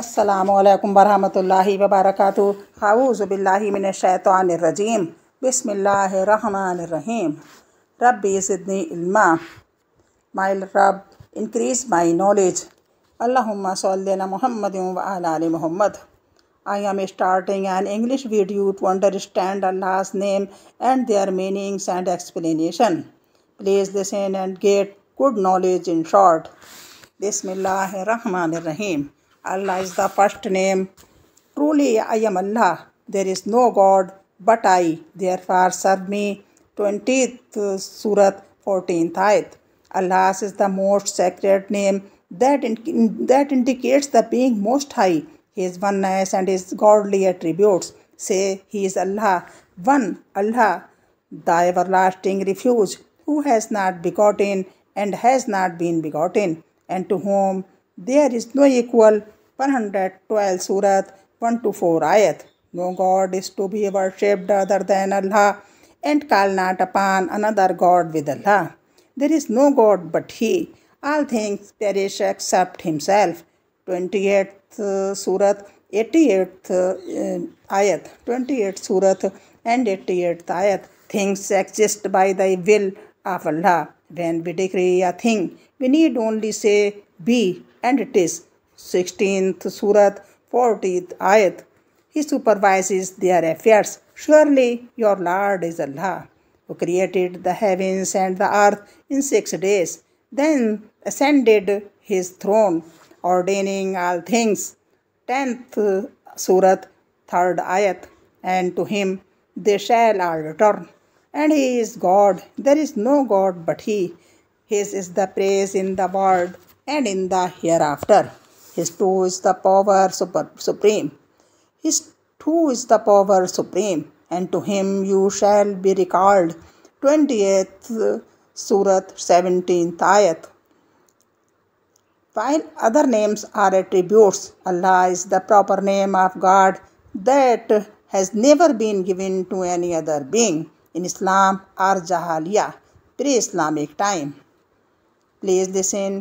अस्सलामुअलैकुम वरहमतुल्लाहि वबरकातुहू। औज़ु बिल्लाहि मिनश्शैतानिर्रजीम। बिस्मिल्लाहिर्रहमानिर्रहीम। रब्बी ज़िदनी इल्मा। My Rabb, increase my knowledge. Allahumma salli ala Muhammadin wa ala ali Muhammad. I am starting an English video to understand Allah's name and their meanings and explanation. Please listen and get good knowledge in short. Bismillahirrahmanirrahim. Allah is the first name. Truly I am Allah. There is no God but I. Therefore serve me. 20th Surah 14th Ayat. Allah is the most sacred name that indicates the being most high, His oneness and His godly attributes. Say, He is Allah, one Allah, the everlasting refuge, who has not begotten and has not been begotten, and to whom there is no equal. 112 Surah 1 to 4 Ayat. No God is to be worshipped other than Allah, and call not upon another God with Allah. There is no God but He. All things perish except Himself. 28th Surah, 88th Ayat. 28th Surah and 88th Ayat. Things exist by the will of Allah. When we decree a thing, we need only say be, and it is. 16th Surah, 40th Ayat. He supervises their affairs. Surely your Lord is Allah, who created the heavens and the earth in 6 days, then ascended His throne, ordaining all things. 10th Surah, 3rd Ayat. And to Him they shall all return. And He is God. There is no God but He. His is the praise in the world and in the hereafter. His too is the power supreme. His too is the power supreme, and to Him you shall be recalled. 28th Surah, 17th Ayat. While other names are attributes, Allah is the proper name of God that has never been given to any other being in Islam or Jahiliyyah, pre-Islamic time. Please listen.